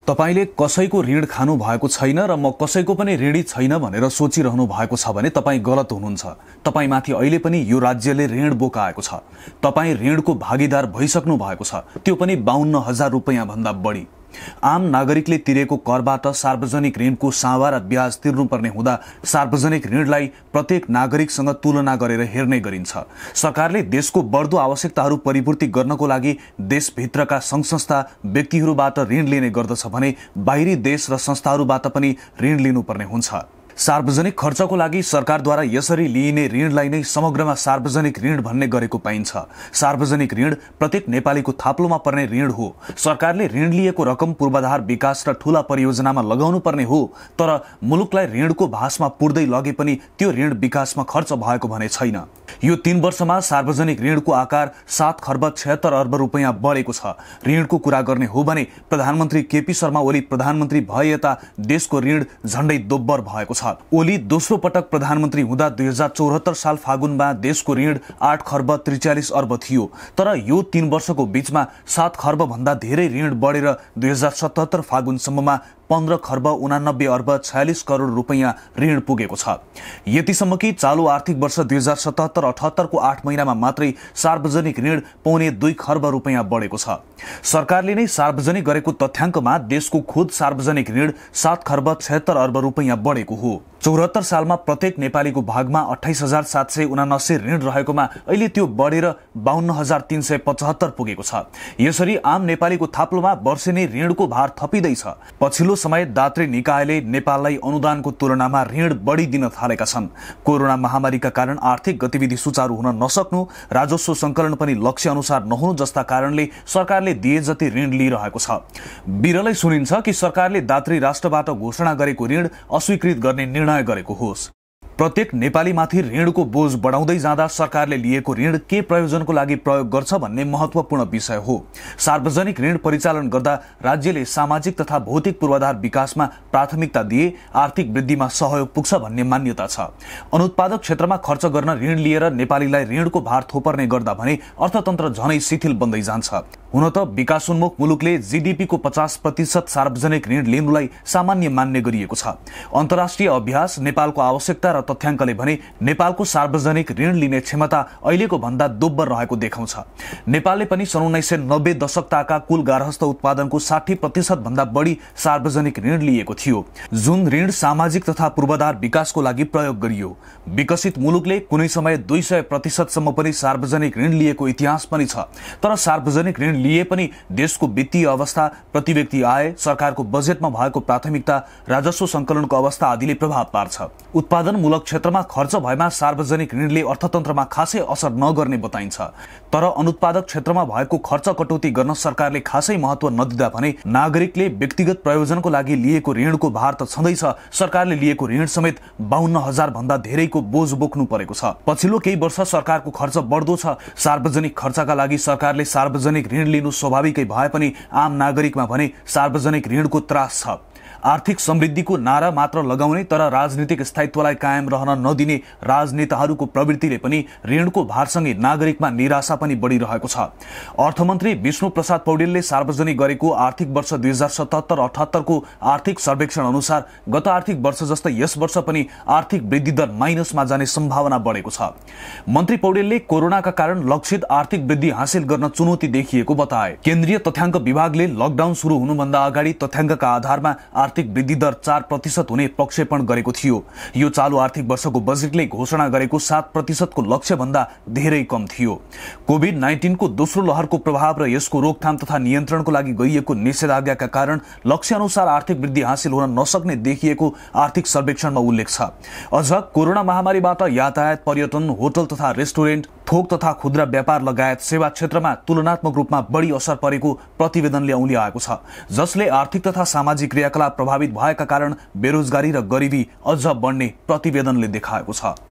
तपाईले कसैको ऋण खानु भएको छैन र म कसैको पनि ऋणी छैन भनेर सोचिरहनु भएको छ भने तपाई गलत हुनुहुन्छ। तपाईमाथि अहिले पनि यो राज्यले ऋण बोकाएको छ। तपाई ऋणको भागीदार भइसक्नु भएको छ, त्यो पनि 52,000 रुपैयाँ भन्दा बढी। आम नागरिकले तिरेको करबाट सार्वजनिक ऋणको सावा र ब्याज तिर्नुपर्ने हुँदा सार्वजनिक ऋणलाई प्रत्येक नागरिकसँग तुलना गरेर हेर्ने गरिन्छ। सरकारले देशको बढ्दो आवश्यकताहरू परिपूर्ति गर्नको लागि देशभित्रका संघ-संस्था व्यक्तिहरूबाट ऋण लिने गर्दछ भने बाहिरी देश र संस्थाहरूबाट पनि ऋण लिनुपर्ने हुन्छ। सार्वजनिक खर्चको लागि सरकारद्वारा यसरी लिइने ऋणलाई नै समग्रमा सार्वजनिक ऋण भन्ने गरेको पाइन्छ। सार्वजनिक ऋण प्रत्येक नेपालीको थाप्लोमा पर्ने ऋण हो। सरकारले ऋण लिएको रकम पूर्वाधार विकास र ठूला परियोजनामा लगाउनु पर्ने हो, तर मुलुकलाई ऋणको भासमा पुर्दै लगे पनि त्यो ऋण विकासमा खर्च भएको भने छैन। यो 3 वर्षमा सार्वजनिक ऋणको आकार 7 खर्ब 76 अर्ब रुपैयाँ बढेको छ। ऋणको कुरा गर्ने हो भने प्रधानमन्त्री केपी शर्मा ओली प्रधानमन्त्री भए यता देशको ऋण झण्डै दोब्बर भएको छ। ओली दोस्रो पटक प्रधानमन्त्री हुँदा 2074 साल फागुनमा देशको ऋण 8 खर्ब 43 अर्ब थियो, तर यो 3 वर्षको बीचमा 7 खर्ब भन्दा धेरै ऋण बढेर 2077 फागुनसम्ममा 15 खर्ब 89 अर्ब 46 करोड रुपैयाँ ऋण पुगेको छ। यतिसम्म कि चालू आर्थिक वर्ष 2077-78 को 8 महिनामा मात्रै सार्वजनिक ऋण 2.25 खर्ब रुपैयाँ बढेको छ। सरकारले नै सार्वजनिक गरेको तथ्याङ्कमा देशको खुद सार्वजनिक ऋण 7 खर्ब 76 अर्ब रुपैयाँ बढेको हो। 74 सालमा प्रत्येक नेपालीको भागमा 28,779 ऋण रहेकोमा अहिले त्यो बढेर 52,375 पुगेको छ। यसरी आम नेपालीको थाप्लोमा वर्षेनी ऋणको भार थपिँदैछ। पछिल्लो समय दात्री निकायले नेपाललाई अनुदानको तुलनामा ऋण बढी दिन थालेका छन्। कोरोना महामारीका कारण आर्थिक गतिविधि सुचारू हुन नसक्नु, राजस्व संकलन पनि लक्ष्य अनुसार नहुनु जस्ता कारणले सरकारले दिए जति ऋण लिइरहेको छ। बिरलै सुनिन्छ कि सरकारले दात्री राष्ट्रबाट घोषणा गरेको ऋण अस्वीकृत गर्ने निर्णय गरेको होस्। प्रत्येक नेपालीमाथि ऋणको बोझ बढाउँदै जाँदा सरकारले लिएको ऋण के प्रयोजनको लागि प्रयोग गर्छ भन्ने महत्त्वपूर्ण विषय हो। सार्वजनिक ऋण परिचालन गर्दा राज्यले सामाजिक तथा भौतिक पूर्वाधार विकासमा प्राथमिकता दिए आर्थिक वृद्धिमा सहयोग पुग्छ भन्ने मान्यता छ। अनुत्पादक क्षेत्रमा खर्च गर्न ऋण लिएर नेपालीलाई ऋणको भार थोपर्ने गर्दा भने अर्थतन्त्र झनै शिथिल बन्दै जान्छ। हुन त विकासोन्मुख मुलुकले जीडीपी को 50% सार्वजनिक ऋण लिनुलाई सामान्य मान्ने गरिएको छ। अन्तर्राष्ट्रिय अभ्यास, नेपालको आवश्यकता र तथ्याङ्कले भने नेपालको सार्वजनिक ऋण लिने क्षमता अहिलेको भन्दा दोब्बर रहेको देखाउँछ। नेपालले पनि सन् 1990 दशकताका कुल गार्हस्थ उत्पादनको 60% भन्दा बढी सार्वजनिक ऋण लिएको थियो, जुन ऋण सामाजिक तथा पूर्वाधार विकासको लागि प्रयोग गरियो। विकसित मुलुकले कुनै समय 200% सम्म पनि सार्वजनिक ऋण लिएको इतिहास पनि छ, तर सार्वजनिक ऋण लिए पनि देशको वित्तीय अवस्था, प्रति व्यक्ति आय, सरकारको बजेटमा भएको प्राथमिकता, राजस्व संकलनको अवस्था आदिले प्रभाव पार्छ। उत्पादनमूलक क्षेत्रमा खर्च भएमा सार्वजनिक ऋणले अर्थतन्त्रमा खासै असर नगर्ने बताइन्छ, तर अनुत्पादक क्षेत्रमा भएको खर्च कटौती गर्न सरकारले खासै महत्त्व नदिँदा भने नागरिकले व्यक्तिगत प्रयोजनको लागि लिएको ऋणको भार त छँदैछ, सरकारले लिएको ऋण समेत 52,000 भन्दा धेरैको बोझ बोक्नु परेको छ। पछिल्लो केही वर्ष सरकारको खर्च बढ्दो छ। सार्वजनिक खर्चका लागि सरकारले सार्वजनिक ऋण लिनु स्वाभाविकै भए पनि आम नागरिकमा भने सार्वजनिक ऋणको त्रास छ। आर्थिक समृद्धिको नारा मात्र लगाउने तर राजनीतिक स्थायित्वलाई कायम रहन नदिने राजनेताहरूको प्रवृत्तिले पनि ऋणको भारसँगै नागरिकमा निराशा पनि बढिरहेको छ। अर्थमन्त्री विष्णु प्रसाद पौडेलले सार्वजनिक गरेको आर्थिक वर्ष 2077-78 को आर्थिक सर्वेक्षण अनुसार गत आर्थिक वर्ष जस्तै यस वर्ष पनि आर्थिक वृद्धि दर माइनसमा जाने सम्भावना बढेको छ। मन्त्री पौडेलले कोरोनाका कारण लक्षित आर्थिक वृद्धि हासिल गर्न चुनौती देखिएको बताए। केन्द्रीय तथ्याङ्क विभागले लकडाउन सुरु हुनुभन्दा अगाडि तथ्याङ्कका आधारमा आर्थिक वृद्धि दर 4% हुने प्रक्षेपण गरेको थियो। यो चालू आर्थिक वर्षको बजेटले घोषणा गरेको 7% को लक्ष्य भन्दा धेरै कम थियो। कोभिड-19 को दोस्रो लहरको प्रभाव र यसको रोकथाम तथा नियन्त्रणको लागि गरिएको निषेधाज्ञाका कारण लक्ष्य अनुसार आर्थिक वृद्धि हासिल हुन नसक्ने देखिएको आर्थिक सर्वेक्षणमा उल्लेख छ। अझ कोरोना महामारीबाट यातायात, पर्यटन, होटल तथा रेस्टुरेन्ट, थोक तथा खुद्रा व्यापार लगायत सेवा क्षेत्रमा तुलनात्मक रूपमा बढी असर परेको प्रतिवेदनले औँल्याएको छ, जसले आर्थिक तथा सामाजिक क्रियाकलाप प्रभावित भएका कारण बेरोजगारी र गरिबी अझ बढ्ने प्रतिवेदनले देखाएको छ।